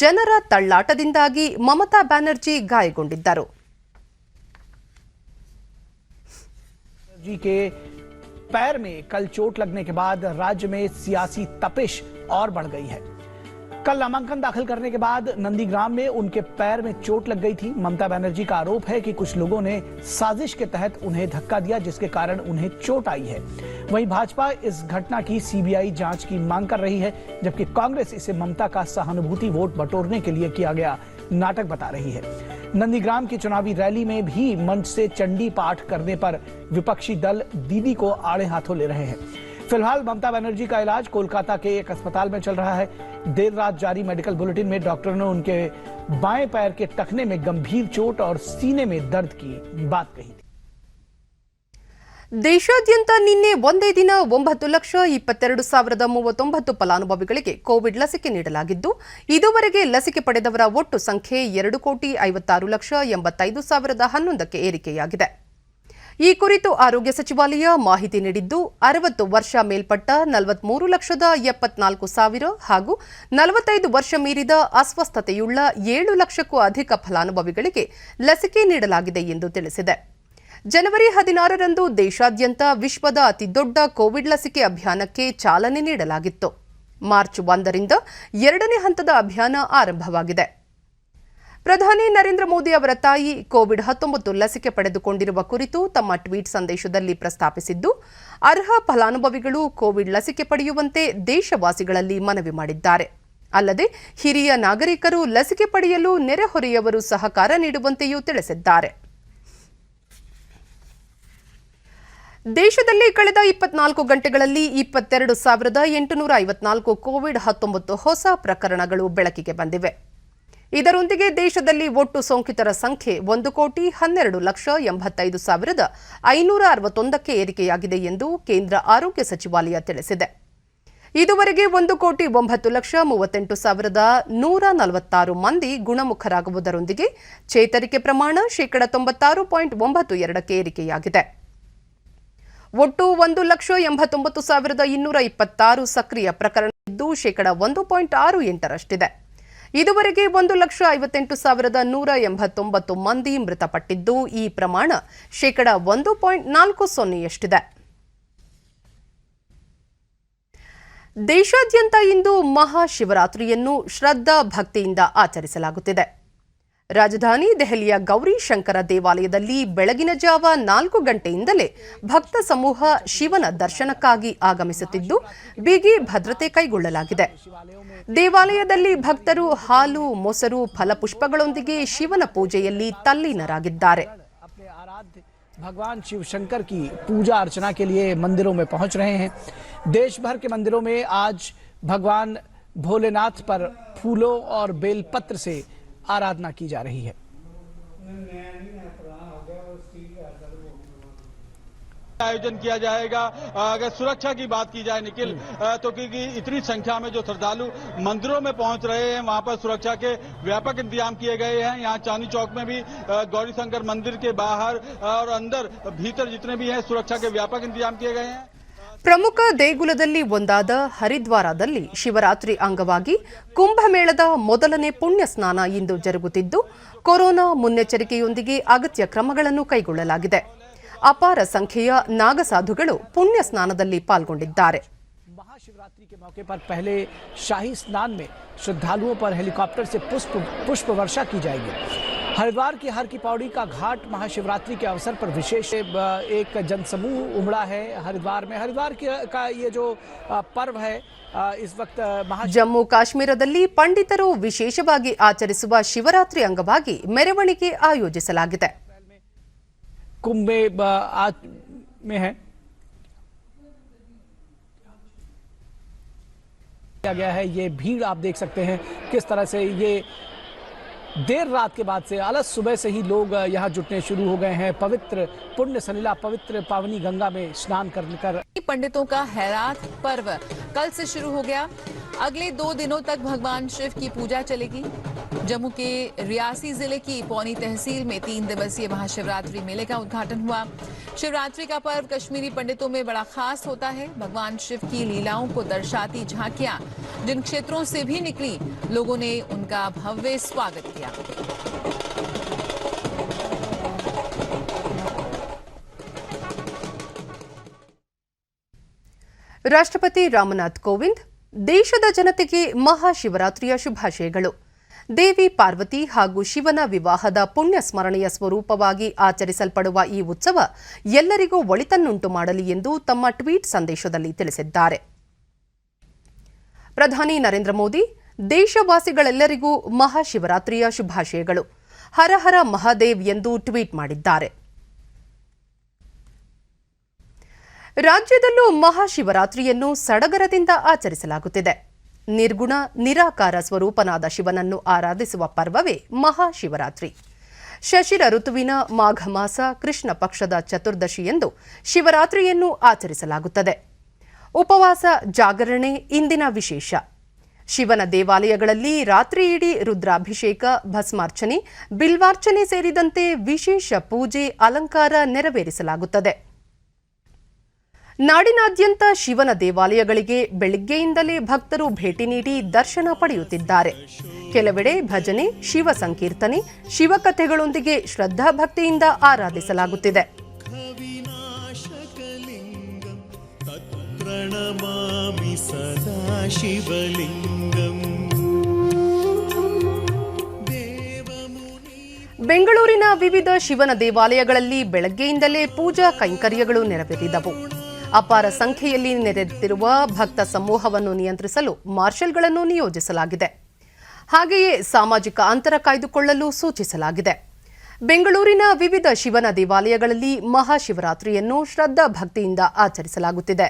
ಜನರ ತಳ್ಳಾಟದಿಂದಾಗಿ ಮಮತಾ ಬ್ಯಾನರ್ಜಿ ಗಾಯಗೊಂಡಿದ್ದರು. जी के पैर में कल चोट लगने के बाद राज्य में सियासी तपिश और बढ़ गई है. कल नामांकन दाखिल करने के बाद नंदीग्राम में उनके पैर में चोट लग गई थी. ममता बनर्जी का आरोप है कि कुछ लोगों ने साजिश के तहत उन्हें धक्का दिया, जिसके कारण उन्हें चोट आई है. वहीं भाजपा इस घटना की सीबीआई जांच की मांग कर रही है, जबकि कांग्रेस इसे ममता का सहानुभूति वोट बटोरने के लिए किया गया नाटक बता रही है. नंदीग्राम की चुनावी रैली में भी मंच से चंडी पाठ करने पर विपक्षी दल दीदी को आड़े हाथों ले रहे हैं. फिलहाल ममता बनर्जी का इलाज कोलकाता के एक अस्पताल में चल रहा है. देर रात जारी मेडिकल बुलेटिन में डॉक्टरों ने उनके बाएं पैर के टखने में गंभीर चोट और सीने में दर्द की बात कही थी. ದೇಶಾದ್ಯಂತ ನಿನ್ನೆ ಒಂದೇ ದಿನ 9,22,039 ಫಲಾನುಭವಿಗಳಿಗೆ ಕೋವಿಡ್ ಲಸಿಕೆ ನೀಡಲಾಗಿದ್ದು, ಇದುವರೆಗೆ ಲಸಿಕೆ ಪಡೆದವರ ಒಟ್ಟು ಸಂಖ್ಯೆ 2,56,85,011ಕ್ಕೆ ಏರಿಕೆಯಾಗಿದೆ. ಈ ಕುರಿತು ಆರೋಗ್ಯ ಸಚಿವಾಲಯ ಮಾಹಿತಿ ನೀಡಿದ್ದು, 60 ವರ್ಷ ಮೇಲ್ಪಟ್ಟ 43,74,000 ಹಾಗೂ 45 ವರ್ಷ ಮೀರಿದ ಅಸ್ವಸ್ಥತೆಯುಳ್ಳ 7 ಲಕ್ಷಕ್ಕೂ ಅಧಿಕ ಫಲಾನುಭವಿಗಳಿಗೆ ಲಸಿಕೆ ನೀಡಲಾಗಿದೆ ಎಂದು ತಿಳಿಸಿದೆ. ಜನವರಿ 16ರಂದು ದೇಶಾದ್ಯಂತ ವಿಶ್ವದ ಅತಿದೊಡ್ಡ ಕೋವಿಡ್ ಲಸಿಕೆ ಅಭಿಯಾನಕ್ಕೆ ಚಾಲನೆ ನೀಡಲಾಗಿತ್ತು. ಮಾರ್ಚ್ 1ರಿಂದ 2ನೇ ಹಂತದ ಅಭಿಯಾನ ಆರಂಭವಾಗಿದೆ. ಪ್ರಧಾನಿ ನರೇಂದ್ರ ಮೋದಿ ಅವರ ತಾಯಿ ಕೋವಿಡ್-19 ಲಸಿಕೆ ಪಡೆದುಕೊಂಡಿರುವ ಕುರಿತು ತಮ್ಮ ಟ್ವೀಟ್ ಸಂದೇಶದಲ್ಲಿ ಪ್ರಸ್ತಾಪಿಸಿದ್ದು, ಅರ್ಹ ಫಲಾನುಭವಿಗಳು ಕೋವಿಡ್ ಲಸಿಕೆ ಪಡೆಯುವಂತೆ ದೇಶವಾಸಿಗಳಲ್ಲಿ ಮನವಿ ಮಾಡಿದ್ದಾರೆ. ಅಲ್ಲದೆ ಹಿರಿಯ ನಾಗರಿಕರು ಲಸಿಕೆ ಪಡೆಯಲು ನೆರೆಹೊರೆಯವರು ಸಹಕಾರ ನೀಡುವಂತೆಯೂ ತಿಳಿಸಿದ್ದಾರೆ. ದೇಶದಲ್ಲಿ ಕಳೆದ 24 ಗಂಟೆಗಳಲ್ಲಿ 22,854 ಕೋವಿಡ್-19 ಹೊಸ ಪ್ರಕರಣಗಳು ಬೆಳಕಿಗೆ ಬಂದಿವೆ. ಇದರೊಂದಿಗೆ ದೇಶದಲ್ಲಿ ಒಟ್ಟು ಸೋಂಕಿತರ ಸಂಖ್ಯೆ 1,12,85,561ಕ್ಕೆ ಏರಿಕೆಯಾಗಿದೆ ಎಂದು ಕೇಂದ್ರ ಆರೋಗ್ಯ ಸಚಿವಾಲಯ ತಿಳಿಸಿದೆ. ಇದುವರೆಗೆ 1,38,38,146 ಮಂದಿ ಗುಣಮುಖರಾಗುವುದರೊಂದಿಗೆ ಚೇತರಿಕೆ ಪ್ರಮಾಣ 96.92% ಏರಿಕೆಯಾಗಿದೆ. ಒಟ್ಟು 1,89,226 ಸಕ್ರಿಯ ಪ್ರಕರಣ ಇದ್ದು 1.68%. ಇದುವರೆಗೆ 1,58,189 ಮಂದಿ ಮೃತಪಟ್ಟಿದ್ದು, ಈ ಪ್ರಮಾಣ 1.40%. ದೇಶಾದ್ಯಂತ ಇಂದು ಮಹಾಶಿವರಾತ್ರಿಯನ್ನು ಶ್ರದ್ಧಾ ಭಕ್ತಿಯಿಂದ ಆಚರಿಸಲಾಗುತ್ತಿದೆ. ರಾಜಧಾನಿ ದೆಹಲಿಯ ಗೌರಿ ಶಂಕರ ದೇವಾಲಯದಲ್ಲಿ ಬೆಳಗಿನ ಜಾವ 4 ಗಂಟೆಯಿಂದಲೇ ಭಕ್ತ ಸಮೂಹ ಶಿವನ ದರ್ಶನಕ್ಕಾಗಿ ಆಗಮಿಸುತ್ತಿದ್ದು, ಬಿಗಿ ಭದ್ರತೆ ಕೈಗೊಳ್ಳಲಾಗಿದೆ. ದೇವಾಲಯದಲ್ಲಿ ಭಕ್ತರು ಹಾಲು, ಮೊಸರು, ಫಲಪುಷ್ಪಗಳೊಂದಿಗೆ ಶಿವನ ಪೂಜೆಯಲ್ಲಿ ತಲ್ಲೀನರಾಗಿದ್ದಾರೆ. भगवान शिव शंकर की पूजा अर्चना के लिए मंदिरों में पहुंच रहे हैं. देश भर के मंदिरों में आज भगवान भोलेनाथ पर फूलों और बेलपत्र से आराधना की जा रही है. आयोजन किया जाएगा. अगर सुरक्षा की बात की जाए निखिल, तो क्योंकि इतनी संख्या में जो श्रद्धालु मंदिरों में पहुंच रहे हैं, वहां पर सुरक्षा के व्यापक इंतजाम किए गए हैं. यहाँ चांदनी चौक में भी गौरी शंकर मंदिर के बाहर और अंदर भीतर जितने भी हैं सुरक्षा के व्यापक इंतजाम किए गए हैं. ಪ್ರಮುಖ ದೇಗುಲದಲ್ಲಿ ಒಂದಾದ ಹರಿದ್ವಾರದಲ್ಲಿ ಶಿವರಾತ್ರಿ ಅಂಗವಾಗಿ ಕುಂಭಮೇಳದ ಮೊದಲನೇ ಪುಣ್ಯ ಸ್ನಾನ ಇಂದು ಜರುಗುತ್ತಿದ್ದು, ಕೊರೋನಾ ಮುನ್ನೆಚ್ಚರಿಕೆಯೊಂದಿಗೆ ಅಗತ್ಯ ಕ್ರಮಗಳನ್ನು ಕೈಗೊಳ್ಳಲಾಗಿದೆ. ಅಪಾರ ಸಂಖ್ಯೆಯ ನಾಗಸಾಧುಗಳು ಪುಣ್ಯ ಸ್ನಾನದಲ್ಲಿ ಪಾಲ್ಗೊಂಡಿದ್ದಾರೆ. महाशिवरात्रि के मौके पर पहले शाही स्नान में श्रद्धालुओं पर हेलीकॉप्टर से पुष्प वर्षा की जाएगी. हरिद्वार की हर की पौड़ी का घाट महाशिवरात्रि के अवसर पर विशेष एक जनसमूह उमड़ा है. हरिद्वार में हरिद्वार का ये जो पर्व है इस वक्त ಜಮ್ಮು ಕಾಶ್ಮೀರದಲ್ಲಿ ಪಂಡಿತರು ವಿಶೇಷವಾಗಿ ಆಚರಿಸುವ ಶಿವರಾತ್ರಿ ಅಂಗವಾಗಿ ಮೆರವಣಿಗೆ ಆಯೋಜಿಸಲಾಗಿದೆ. कुंभ में है गया है. ये भीड़ आप देख सकते हैं किस तरह से ये देर रात के बाद से अलग सुबह से ही लोग यहाँ जुटने शुरू हो गए हैं. पवित्र पुण्य सलिला पवित्र पावनी गंगा में स्नान कर पंडितों का हैरात पर्व कल से शुरू हो गया. अगले 2 दिनों तक भगवान शिव की पूजा चलेगी। जम्मू के रियासी जिले की पौनी तहसील में 3 दिवसीय महाशिवरात्रि मेले का उद्घाटन हुआ। शिवरात्रि का पर्व कश्मीरी पंडितों में बड़ा खास होता है। भगवान शिव की लीलाओं को दर्शाती झांकियां जिन क्षेत्रों से भी निकली, लोगों ने उनका भव्य स्वागत किया। ರಾಷ್ಟ್ರಪತಿ ರಾಮನಾಥ್ ಕೋವಿಂದ್ ದೇಶದ ಜನತೆಗೆ ಮಹಾಶಿವರಾತ್ರಿಯ ಶುಭಾಶಯಗಳು. ದೇವಿ ಪಾರ್ವತಿ ಹಾಗೂ ಶಿವನ ವಿವಾಹದ ಪುಣ್ಯ ಸ್ಮರಣೆಯ ಸ್ವರೂಪವಾಗಿ ಆಚರಿಸಲ್ಪಡುವ ಈ ಉತ್ಸವ ಎಲ್ಲರಿಗೂ ಒಳಿತನ್ನುಂಟು ಮಾಡಲಿ ಎಂದು ತಮ್ಮ ಟ್ವೀಟ್ ಸಂದೇಶದಲ್ಲಿ ತಿಳಿಸಿದ್ದಾರೆ. ಪ್ರಧಾನಿ ನರೇಂದ್ರ ಮೋದಿ ದೇಶವಾಸಿಗಳೆಲ್ಲರಿಗೂ ಮಹಾಶಿವರಾತ್ರಿಯ ಶುಭಾಶಯಗಳು. ಹರ ಹರ ಮಹಾದೇವ್ ಎಂದು ಟ್ವೀಟ್ ಮಾಡಿದ್ದಾರೆ. ರಾಜ್ಯದಲ್ಲೂ ಮಹಾಶಿವರಾತ್ರಿಯನ್ನು ಸಡಗರದಿಂದ ಆಚರಿಸಲಾಗುತ್ತಿದೆ. ನಿರ್ಗುಣ ನಿರಾಕಾರ ಸ್ವರೂಪನಾದ ಶಿವನನ್ನು ಆರಾಧಿಸುವ ಪರ್ವವೇ ಮಹಾಶಿವರಾತ್ರಿ. ಶಶಿರ ಋತುವಿನ ಮಾಘ ಮಾಸ ಕೃಷ್ಣ ಪಕ್ಷದ ಚತುರ್ದಶಿಯಂದು ಶಿವರಾತ್ರಿಯನ್ನು ಆಚರಿಸಲಾಗುತ್ತದೆ. ಉಪವಾಸ ಜಾಗರಣೆ ಇಂದಿನ ವಿಶೇಷ. ಶಿವನ ದೇವಾಲಯಗಳಲ್ಲಿ ರಾತ್ರಿಯಿಡೀ ರುದ್ರಾಭಿಷೇಕ, ಭಸ್ಮಾರ್ಚನೆ, ಬಿಲ್ವಾರ್ಚನೆ ಸೇರಿದಂತೆ ವಿಶೇಷ ಪೂಜೆ, ಅಲಂಕಾರ ನೆರವೇರಿಸಲಾಗುತ್ತದೆ. ನಾಡಿನಾದ್ಯಂತ ಶಿವನ ದೇವಾಲಯಗಳಿಗೆ ಬೆಳಗ್ಗೆಯಿಂದಲೇ ಭಕ್ತರು ಭೇಟಿ ನೀಡಿ ದರ್ಶನ ಪಡೆಯುತ್ತಿದ್ದಾರೆ. ಕೆಲವೆಡೆ ಭಜನೆ, ಶಿವ ಸಂಕೀರ್ತನೆ, ಶಿವಕಥೆಗಳೊಂದಿಗೆ ಶ್ರದ್ಧಾಭಕ್ತಿಯಿಂದ ಆರಾಧಿಸಲಾಗುತ್ತಿದೆ. ಬೆಂಗಳೂರಿನ ವಿವಿಧ ಶಿವನ ದೇವಾಲಯಗಳಲ್ಲಿ ಬೆಳಗ್ಗೆಯಿಂದಲೇ ಪೂಜಾ ಕೈಂಕರ್ಯಗಳು ನೆರವೇರಿದವು. ಅಪಾರ ಸಂಖ್ಯೆಯಲ್ಲಿ ನೆರೆದಿರುವ ಭಕ್ತ ಸಮೂಹವನ್ನು ನಿಯಂತ್ರಿಸಲು ಮಾರ್ಷಲ್ಗಳನ್ನು ನಿಯೋಜಿಸಲಾಗಿದೆ. ಹಾಗೆಯೇ ಸಾಮಾಜಿಕ ಅಂತರ ಕಾಯ್ದುಕೊಳ್ಳಲು ಸೂಚಿಸಲಾಗಿದೆ. ಬೆಂಗಳೂರಿನ ವಿವಿಧ ಶಿವನ ದೇವಾಲಯಗಳಲ್ಲಿ ಮಹಾಶಿವರಾತ್ರಿಯನ್ನು ಶ್ರದ್ಧಾ ಭಕ್ತಿಯಿಂದ ಆಚರಿಸಲಾಗುತ್ತಿದೆ.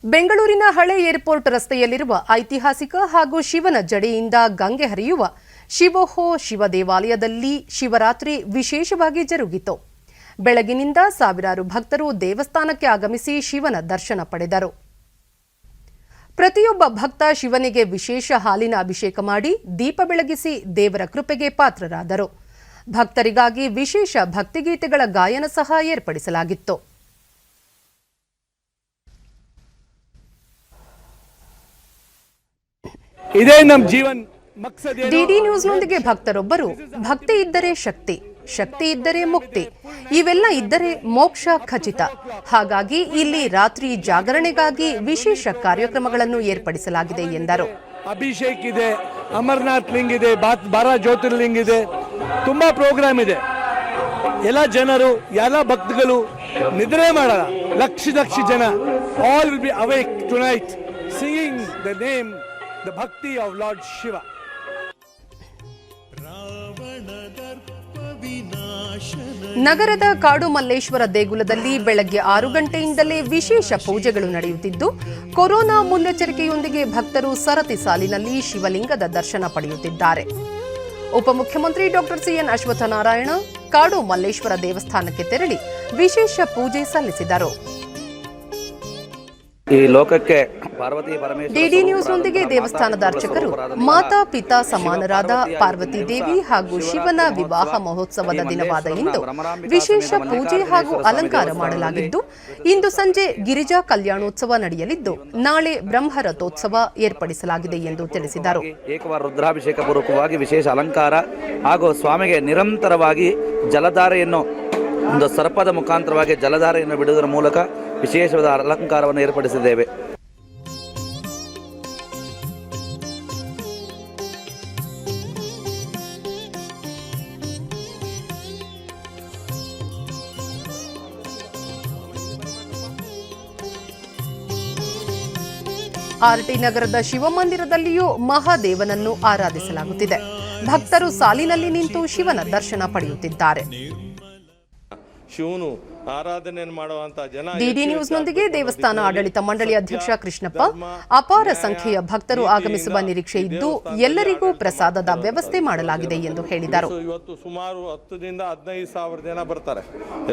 ಬೆಂಗಳೂರಿನ ಹಳೆ ಏರ್ಪೋರ್ಟ್ ರಸ್ತೆಯಲ್ಲಿರುವ ಐತಿಹಾಸಿಕ ಹಾಗೂ ಶಿವನ ಜಡೆಯಿಂದ ಗಂಗೆ ಹರಿಯುವ ಶಿವೋಹೋ ಶಿವ ದೇವಾಲಯದಲ್ಲಿ ಶಿವರಾತ್ರಿ ವಿಶೇಷವಾಗಿ ಜರುಗಿತು. ಬೆಳಗಿನಿಂದ ಸಾವಿರಾರು ಭಕ್ತರು ದೇವಸ್ಥಾನಕ್ಕೆ ಆಗಮಿಸಿ ಶಿವನ ದರ್ಶನ ಪಡೆದರು. ಪ್ರತಿಯೊಬ್ಬ ಭಕ್ತ ಶಿವನಿಗೆ ವಿಶೇಷ ಹಾಲಿನ ಅಭಿಷೇಕ ಮಾಡಿ ದೀಪ ಬೆಳಗಿಸಿ ದೇವರ ಕೃಪೆಗೆ ಪಾತ್ರರಾದರು. ಭಕ್ತರಿಗಾಗಿ ವಿಶೇಷ ಭಕ್ತಿಗೀತೆಗಳ ಗಾಯನ ಸಹ ಏರ್ಪಡಿಸಲಾಗಿತ್ತು. ಇದೇ ನಮ್ಮ ಜೀವನ ಮಕ್ಸದ್. ಡಿಡಿ ನ್ಯೂಸ್ನೊಂದಿಗೆ ಭಕ್ತರೊಬ್ಬರು, ಭಕ್ತಿ ಇದ್ದರೆ ಶಕ್ತಿ, ಶಕ್ತಿ ಇದ್ದರೆ ಮುಕ್ತಿ, ಇವೆಲ್ಲ ಇದ್ದರೆ ಮೋಕ್ಷ ಖಚಿತ. ಹಾಗಾಗಿ ಇಲ್ಲಿ ರಾತ್ರಿ ಜಾಗರಣೆಗಾಗಿ ವಿಶೇಷ ಕಾರ್ಯಕ್ರಮಗಳನ್ನು ಏರ್ಪಡಿಸಲಾಗಿದೆ ಎಂದರು. ಅಭಿಷೇಕ್ ಇದೆ, ಅಮರನಾಥ್ ಲಿಂಗ್ ಇದೆ, 12 ಜ್ಯೋತಿರ್ಲಿಂಗ್ ಇದೆ, ತುಂಬಾ ಪ್ರೋಗ್ರಾಮ್ ಇದೆ. ಎಲ್ಲ ಜನರು, ಎಲ್ಲ ಭಕ್ತಗಳು ನಿದ್ರೆ ಮಾಡಲ್ಲ. ಲಕ್ಷ ಜನ all will be awake tonight singing the name, the ಭಕ್ತಿ ಆಫ್ ಲಾರ್ಡ್ ಶಿವ. ನಗರದ ಕಾಡು ಮಲ್ಲೇಶ್ವರ ದೇಗುಲದಲ್ಲಿ ಬೆಳಗ್ಗೆ 6 ಗಂಟೆಯಿಂದಲೇ ವಿಶೇಷ ಪೂಜೆಗಳು ನಡೆಯುತ್ತಿದ್ದು, ಕೊರೋನಾ ಮುನ್ನೆಚ್ಚರಿಕೆಯೊಂದಿಗೆ ಭಕ್ತರು ಸರತಿ ಸಾಲಿನಲ್ಲಿ ಶಿವಲಿಂಗದ ದರ್ಶನ ಪಡೆಯುತ್ತಿದ್ದಾರೆ. ಉಪಮುಖ್ಯಮಂತ್ರಿ ಡಾಕ್ಟರ್ ಸಿಎನ್ ಅಶ್ವತ್ಥನಾರಾಯಣ ಕಾಡು ಮಲ್ಲೇಶ್ವರ ದೇವಸ್ಥಾನಕ್ಕೆ ತೆರಳಿ ವಿಶೇಷ ಪೂಜೆ ಸಲ್ಲಿಸಿದರು. ಈ ಲೋಕಕ್ಕೆ ಪಾರ್ವತಿ ಪರಮೇಶ್ವರ ಡಿಡಿ ನ್ಯೂಸ್ನೊಂದಿಗೆ ದೇವಸ್ಥಾನದ ಅರ್ಚಕರು ಮಾತಾ ಪಿತಾ ಸಮಾನರಾದ ಪಾರ್ವತಿ ದೇವಿ ಹಾಗೂ ಶಿವನ ವಿವಾಹ ಮಹೋತ್ಸವದ ದಿನವಾದ ಇಂದು ವಿಶೇಷ ಪೂಜೆ ಹಾಗೂ ಅಲಂಕಾರ ಮಾಡಲಾಗಿದ್ದು, ಇಂದು ಸಂಜೆ ಗಿರಿಜಾ ಕಲ್ಯಾಣೋತ್ಸವ ನಡೆಯಲಿದ್ದು, ನಾಳೆ ಬ್ರಹ್ಮರಥೋತ್ಸವ ಏರ್ಪಡಿಸಲಾಗಿದೆ ಎಂದು ತಿಳಿಸಿದರು. ಏಕವಾರ ರುದ್ರಾಭಿಷೇಕ ಪೂರ್ವಕವಾಗಿ ವಿಶೇಷ ಅಲಂಕಾರ ಹಾಗೂ ಸ್ವಾಮಿಗೆ ನಿರಂತರವಾಗಿ ಜಲಧಾರೆಯನ್ನು, ಒಂದು ಸರ್ಪದ ಮುಖಾಂತರವಾಗಿ ಜಲಧಾರೆಯನ್ನು ಬಿಡುವುದರ ಮೂಲಕ ವಿಶೇಷವಾದ ಅಲಂಕಾರವನ್ನು ಏರ್ಪಡಿಸಿದ್ದೇವೆ. ಆರ್ಟಿ ನಗರದ ಶಿವಮಂದಿರದಲ್ಲಿಯೂ ಮಹಾದೇವನನ್ನು ಆರಾಧಿಸಲಾಗುತ್ತಿದೆ. ಭಕ್ತರು ಸಾಲಿನಲ್ಲಿ ನಿಂತು ಶಿವನ ದರ್ಶನ ಪಡೆಯುತ್ತಿದ್ದಾರೆ. ಶಿವನು ಆರಾಧನೆಯನ್ನು ಮಾಡುವಂತ ಜನ. ಡಿಡಿ ನ್ಯೂಸ್ನೊಂದಿಗೆ ದೇವಸ್ಥಾನ ಆಡಳಿತ ಮಂಡಳಿ ಅಧ್ಯಕ್ಷ ಕೃಷ್ಣಪ್ಪ, ಅಪಾರ ಸಂಖ್ಯೆಯ ಭಕ್ತರು ಆಗಮಿಸುವ ನಿರೀಕ್ಷೆ ಇದ್ದು, ಎಲ್ಲರಿಗೂ ಪ್ರಸಾದದ ವ್ಯವಸ್ಥೆ ಮಾಡಲಾಗಿದೆ ಎಂದು ಹೇಳಿದರು. ಇವತ್ತು ಸುಮಾರು 10 ರಿಂದ 15 ಸಾವಿರ ಜನ ಬರ್ತಾರೆ.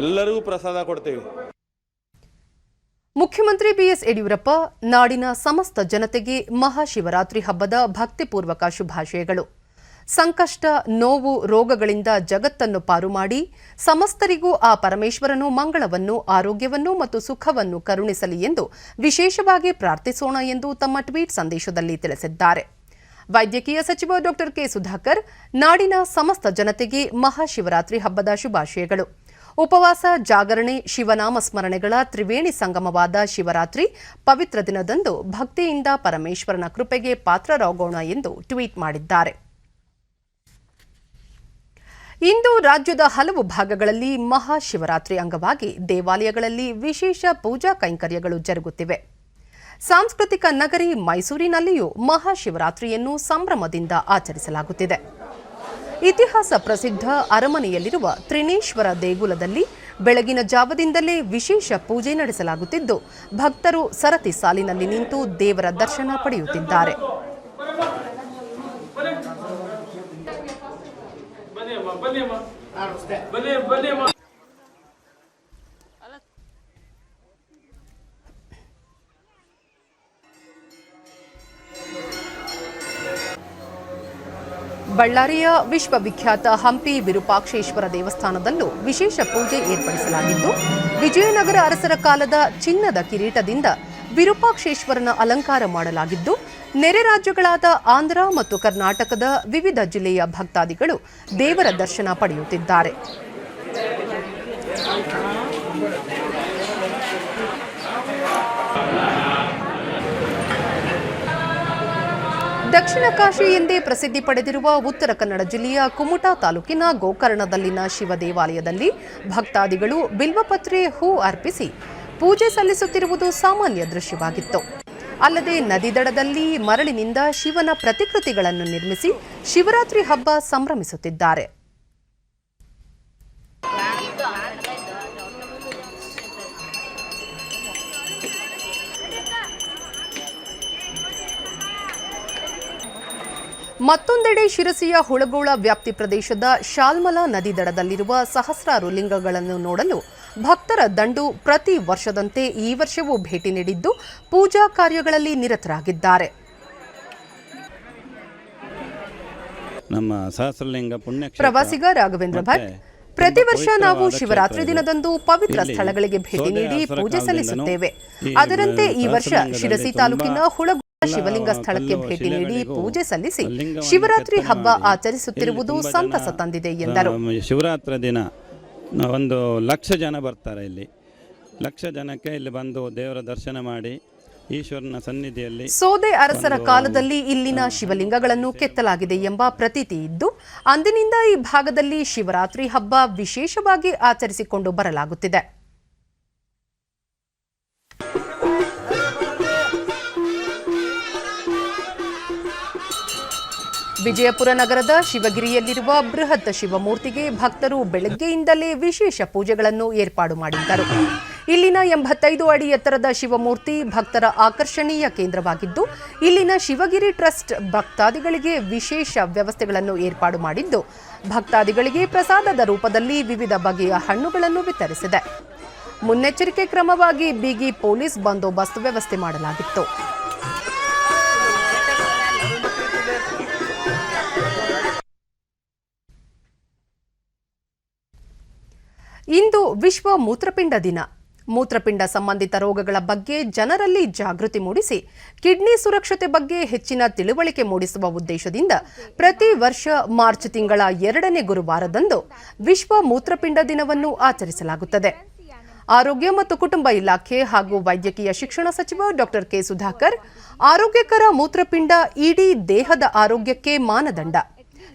ಎಲ್ಲರಿಗೂ ಪ್ರಸಾದ ಕೊಡ್ತೇವೆ. ಮುಖ್ಯಮಂತ್ರಿ ಬಿಎಸ್ ಯಡಿಯೂರಪ್ಪ ನಾಡಿನ ಸಮಸ್ತ ಜನತೆಗೆ ಮಹಾಶಿವರಾತ್ರಿ ಹಬ್ಬದ ಭಕ್ತಿಪೂರ್ವಕ ಶುಭಾಶಯಗಳು. ಸಂಕಷ್ಟ, ನೋವು, ರೋಗಗಳಿಂದ ಜಗತ್ತನ್ನು ಪಾರು ಮಾಡಿ ಸಮಸ್ತರಿಗೂ ಆ ಪರಮೇಶ್ವರನು ಮಂಗಳವನ್ನು, ಆರೋಗ್ಯವನ್ನು ಮತ್ತು ಸುಖವನ್ನು ಕರುಣಿಸಲಿ ಎಂದು ವಿಶೇಷವಾಗಿ ಪ್ರಾರ್ಥಿಸೋಣ ಎಂದು ತಮ್ಮ ಟ್ವೀಟ್ ಸಂದೇಶದಲ್ಲಿ ತಿಳಿಸಿದ್ದಾರೆ. ವೈದ್ಯಕೀಯ ಸಚಿವ ಡಾ ಕೆ ಸುಧಾಕರ್ ನಾಡಿನ ಸಮಸ್ತ ಜನತೆಗೆ ಮಹಾಶಿವರಾತ್ರಿ ಹಬ್ಬದ ಶುಭಾಶಯಗಳು. ಉಪವಾಸ, ಜಾಗರಣೆ, ಶಿವನಾಮ ಸ್ಮರಣೆಗಳ ತ್ರಿವೇಣಿ ಸಂಗಮವಾದ ಶಿವರಾತ್ರಿ ಪವಿತ್ರ ದಿನದಂದು ಭಕ್ತಿಯಿಂದ ಪರಮೇಶ್ವರನ ಕೃಪೆಗೆ ಪಾತ್ರರಾಗೋಣ ಎಂದು ಟ್ವೀಟ್ ಮಾಡಿದ್ದಾರೆ. ಇಂದು ರಾಜ್ಯದ ಹಲವು ಭಾಗಗಳಲ್ಲಿ ಮಹಾಶಿವರಾತ್ರಿ ಅಂಗವಾಗಿ ದೇವಾಲಯಗಳಲ್ಲಿ ವಿಶೇಷ ಪೂಜಾ ಕೈಂಕರ್ಯಗಳು ಜರುಗುತ್ತಿವೆ. ಸಾಂಸ್ಕೃತಿಕ ನಗರಿ ಮೈಸೂರಿನಲ್ಲಿಯೂ ಮಹಾಶಿವರಾತ್ರಿಯನ್ನು ಸಂಭ್ರಮದಿಂದ ಆಚರಿಸಲಾಗುತ್ತಿದೆ. ಇತಿಹಾಸ ಪ್ರಸಿದ್ಧ ಅರಮನೆಯಲ್ಲಿರುವ ತ್ರಿನೇಶ್ವರ ದೇಗುಲದಲ್ಲಿ ಬೆಳಗಿನ ಜಾವದಿಂದಲೇ ವಿಶೇಷ ಪೂಜೆ ನಡೆಸಲಾಗುತ್ತಿದ್ದು, ಭಕ್ತರು ಸರತಿ ಸಾಲಿನಲ್ಲಿ ನಿಂತು ದೇವರ ದರ್ಶನ ಪಡೆಯುತ್ತಿದ್ದಾರೆ. ಬಳ್ಳಾರಿಯ ವಿಶ್ವವಿಖ್ಯಾತ ಹಂಪಿ ವಿರೂಪಾಕ್ಷೇಶ್ವರ ದೇವಸ್ಥಾನದಲ್ಲೂ ವಿಶೇಷ ಪೂಜೆ ಏರ್ಪಡಿಸಲಾಗಿದ್ದು, ವಿಜಯನಗರ ಅರಸರ ಕಾಲದ ಚಿನ್ನದ ಕಿರೀಟದಿಂದ ವಿರೂಪಾಕ್ಷೇಶ್ವರನ ಅಲಂಕಾರ ಮಾಡಲಾಗಿದ್ದು, ನೆರೆ ರಾಜ್ಯಗಳಾದ ಆಂಧ್ರ ಮತ್ತು ಕರ್ನಾಟಕದ ವಿವಿಧ ಜಿಲ್ಲೆಯ ಭಕ್ತಾದಿಗಳು ದೇವರ ದರ್ಶನ ಪಡೆಯುತ್ತಿದ್ದಾರೆ. ದಕ್ಷಿಣ ಕಾಶಿ ಎಂದೇ ಪ್ರಸಿದ್ಧಿ ಪಡೆದಿರುವ ಉತ್ತರ ಕನ್ನಡ ಜಿಲ್ಲೆಯ ಕುಮಟಾ ತಾಲೂಕಿನ ಗೋಕರ್ಣದಲ್ಲಿನ ಶಿವ ದೇವಾಲಯದಲ್ಲಿ ಭಕ್ತಾದಿಗಳು ಬಿಲ್ವಪತ್ರೆ, ಹೂ ಅರ್ಪಿಸಿ ಪೂಜೆ ಸಲ್ಲಿಸುತ್ತಿರುವುದು ಸಾಮಾನ್ಯ ದೃಶ್ಯವಾಗಿತ್ತು. ಅಲ್ಲದೆ ನದಿ ದಡದಲ್ಲಿ ಮರಳಿನಿಂದ ಶಿವನ ಪ್ರತಿಕೃತಿಗಳನ್ನು ನಿರ್ಮಿಸಿ ಶಿವರಾತ್ರಿ ಹಬ್ಬ ಸಂಭ್ರಮಿಸುತ್ತಿದ್ದಾರೆ. ಮತ್ತೊಂದೆಡೆ ಶಿರಸಿಯ ಹುಳಗೋಳ ವ್ಯಾಪ್ತಿ ಪ್ರದೇಶದ ಶಾಲ್ಮಲಾ ನದಿ ದಡದಲ್ಲಿರುವ ಸಹಸ್ರಾರು ಲಿಂಗಗಳನ್ನು ನೋಡಲು ಭಕ್ತರ ದಂಡು ಪ್ರತಿ ವರ್ಷದಂತೆ ಈ ವರ್ಷವೂ ಭೇಟಿ ನೀಡಿದ್ದು ಪೂಜಾ ಕಾರ್ಯಗಳಲ್ಲಿ ನಿರತರಾಗಿದ್ದಾರೆ. ನಮ್ಮ ಸಹಸ್ರಲಿಂಗ ಪ್ರವಾಸಿಗ ರಾಘವೇಂದ್ರ ಭಟ್, ಪ್ರತಿ ವರ್ಷ ನಾವು ಶಿವರಾತ್ರಿ ದಿನದಂದು ಪವಿತ್ರ ಸ್ಥಳಗಳಿಗೆ ಭೇಟಿ ನೀಡಿ ಪೂಜೆ ಸಲ್ಲಿಸುತ್ತೇವೆ. ಅದರಂತೆ ಈ ವರ್ಷ ಶಿರಸಿ ತಾಲೂಕಿನ ಹುಳಗೋಳ ಶಿವಲಿಂಗ ಸ್ಥಳಕ್ಕೆ ಭೇಟಿ ನೀಡಿ ಪೂಜೆ ಸಲ್ಲಿಸಿ ಶಿವರಾತ್ರಿ ಹಬ್ಬ ಆಚರಿಸುತ್ತಿರುವುದು ಸಂತಸ ತಂದಿದೆ ಎಂದರು. ಶಿವರಾತ್ರಿ ದಿನ 1,00,000 ಜನ ಬರ್ತಾರೆ. ಇಲ್ಲಿ 1,00,000 ಜನಕ್ಕೆ ಇಲ್ಲಿ ಬಂದು ದೇವರ ದರ್ಶನ ಮಾಡಿ ಈಶ್ವರನ ಸನ್ನಿಧಿಯಲ್ಲಿ ಸೋದೆ ಅರಸರ ಕಾಲದಲ್ಲಿ ಇಲ್ಲಿನ ಶಿವಲಿಂಗಗಳನ್ನು ಕೆತ್ತಲಾಗಿದೆ ಎಂಬ ಪ್ರತೀತಿ ಇದ್ದು, ಅಂದಿನಿಂದ ಈ ಭಾಗದಲ್ಲಿ ಶಿವರಾತ್ರಿ ಹಬ್ಬ ವಿಶೇಷವಾಗಿ ಆಚರಿಸಿಕೊಂಡು ಬರಲಾಗುತ್ತಿದೆ. ವಿಜಯಪುರ ನಗರದ ಶಿವಗಿರಿಯಲ್ಲಿರುವ ಬೃಹತ್ ಶಿವಮೂರ್ತಿಗೆ ಭಕ್ತರು ಬೆಳಗ್ಗೆಯಿಂದಲೇ ವಿಶೇಷ ಪೂಜೆಗಳನ್ನು ಏರ್ಪಾಡು ಮಾಡಿದ್ದರು. ಇಲ್ಲಿನ 85 ಅಡಿ ಎತ್ತರದ ಶಿವಮೂರ್ತಿ ಭಕ್ತರ ಆಕರ್ಷಣೀಯ ಕೇಂದ್ರವಾಗಿದ್ದು, ಇಲ್ಲಿನ ಶಿವಗಿರಿ ಟ್ರಸ್ಟ್ ಭಕ್ತಾದಿಗಳಿಗೆ ವಿಶೇಷ ವ್ಯವಸ್ಥೆಗಳನ್ನು ಏರ್ಪಾಡು ಮಾಡಿದ್ದು, ಭಕ್ತಾದಿಗಳಿಗೆ ಪ್ರಸಾದದ ರೂಪದಲ್ಲಿ ವಿವಿಧ ಬಗೆಯ ಹಣ್ಣುಗಳನ್ನು ವಿತರಿಸಿದೆ. ಮುನ್ನೆಚ್ಚರಿಕೆ ಕ್ರಮವಾಗಿ ಬಿಗಿ ಪೊಲೀಸ್ ಬಂದೋಬಸ್ತ್ ವ್ಯವಸ್ಥೆ ಮಾಡಲಾಗಿತ್ತು. ಇಂದು ವಿಶ್ವ ಮೂತ್ರಪಿಂಡ ದಿನ. ಮೂತ್ರಪಿಂಡ ಸಂಬಂಧಿತ ರೋಗಗಳ ಬಗ್ಗೆ ಜನರಲ್ಲಿ ಜಾಗೃತಿ ಮೂಡಿಸಿ ಕಿಡ್ನಿ ಸುರಕ್ಷತೆ ಬಗ್ಗೆ ಹೆಚ್ಚಿನ ತಿಳುವಳಿಕೆ ಮೂಡಿಸುವ ಉದ್ದೇಶದಿಂದ ಪ್ರತಿ ವರ್ಷ ಮಾರ್ಚ್ ತಿಂಗಳ 2ನೇ ಗುರುವಾರದಂದು ವಿಶ್ವ ಮೂತ್ರಪಿಂಡ ದಿನವನ್ನು ಆಚರಿಸಲಾಗುತ್ತದೆ. ಆರೋಗ್ಯ ಮತ್ತು ಕುಟುಂಬ ಇಲಾಖೆ ಹಾಗೂ ವೈದ್ಯಕೀಯ ಶಿಕ್ಷಣ ಸಚಿವ ಡಾ ಕೆ ಸುಧಾಕರ್, ಆರೋಗ್ಯಕರ ಮೂತ್ರಪಿಂಡ ಇಡೀ ದೇಹದ ಆರೋಗ್ಯಕ್ಕೆ ಮಾನದಂಡ.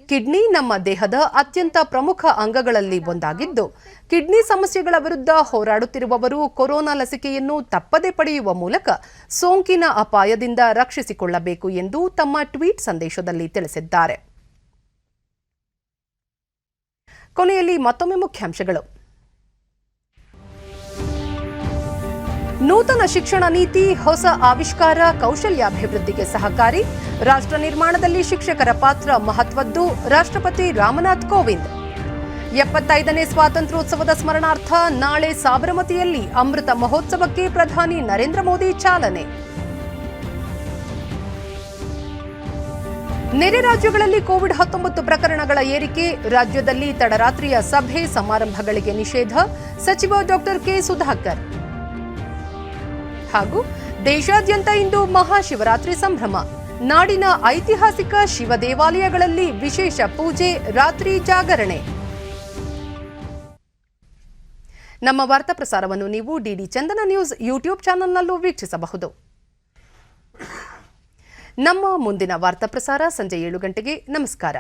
ಕಿಡ್ನಿ ನಮ್ಮ ದೇಹದ ಅತ್ಯಂತ ಪ್ರಮುಖ ಅಂಗಗಳಲ್ಲಿ ಒಂದಾಗಿದ್ದು, ಕಿಡ್ನಿ ಸಮಸ್ಯೆಗಳ ವಿರುದ್ಧ ಹೋರಾಡುತ್ತಿರುವವರು ಕೊರೋನಾ ಲಸಿಕೆಯನ್ನು ತಪ್ಪದೇ ಪಡೆಯುವ ಮೂಲಕ ಸೋಂಕಿನ ಅಪಾಯದಿಂದ ರಕ್ಷಿಸಿಕೊಳ್ಳಬೇಕು ಎಂದು ತಮ್ಮ ಟ್ವೀಟ್ ಸಂದೇಶದಲ್ಲಿ ತಿಳಿಸಿದ್ದಾರೆ. ಕೊನೆಯಲ್ಲಿ ಮತ್ತೊಮ್ಮೆ ಮುಖ್ಯಾಂಶಗಳು. ನೂತನ ಶಿಕ್ಷಣ ನೀತಿ ಹೊಸ ಆವಿಷ್ಕಾರ, ಕೌಶಲ್ಯಾಭಿವೃದ್ಧಿಗೆ ಸಹಕಾರಿ. ರಾಷ್ಟ್ರ ನಿರ್ಮಾಣದಲ್ಲಿ ಶಿಕ್ಷಕರ ಪಾತ್ರ ಮಹತ್ವದ್ದು. ರಾಷ್ಟ್ರಪತಿ ರಾಮನಾಥ್ ಕೋವಿಂದ್. 75ನೇ ಸ್ವಾತಂತ್ರ್ಯೋತ್ಸವದ ಸ್ಮರಣಾರ್ಥ ನಾಳೆ ಸಾಬರಮತಿಯಲ್ಲಿ ಅಮೃತ ಮಹೋತ್ಸವಕ್ಕೆ ಪ್ರಧಾನಿ ನರೇಂದ್ರ ಮೋದಿ ಚಾಲನೆ. ನೆರೆ ರಾಜ್ಯಗಳಲ್ಲಿ ಕೋವಿಡ್-19 ಪ್ರಕರಣಗಳ ಏರಿಕೆ, ರಾಜ್ಯದಲ್ಲಿ ತಡರಾತ್ರಿಯ ಸಭೆ ಸಮಾರಂಭಗಳಿಗೆ ನಿಷೇಧ, ಸಚಿವ ಡಾಕ್ಟರ್ ಕೆ ಸುಧಾಕರ್. ಹಾಗೂ ದೇಶಾದ್ಯಂತ ಇಂದು ಮಹಾಶಿವರಾತ್ರಿ ಸಂಭ್ರಮ, ನಾಡಿನ ಐತಿಹಾಸಿಕ ಶಿವ ದೇವಾಲಯಗಳಲ್ಲಿ ವಿಶೇಷ ಪೂಜೆ, ರಾತ್ರಿ ಜಾಗರಣೆ. ನಮ್ಮ ವಾರ್ತಾ ಪ್ರಸಾರವನ್ನು ನೀವು ಡಿಡಿ ಚಂದನ ನ್ಯೂಸ್ ಯೂಟ್ಯೂಬ್ ಚಾನೆಲ್ನಲ್ಲೂ ವೀಕ್ಷಿಸಬಹುದು. ನಮ್ಮ ಮುಂದಿನ ವಾರ್ತಾ ಪ್ರಸಾರ ಸಂಜೆ 7 ಗಂಟೆಗೆ. ನಮಸ್ಕಾರ.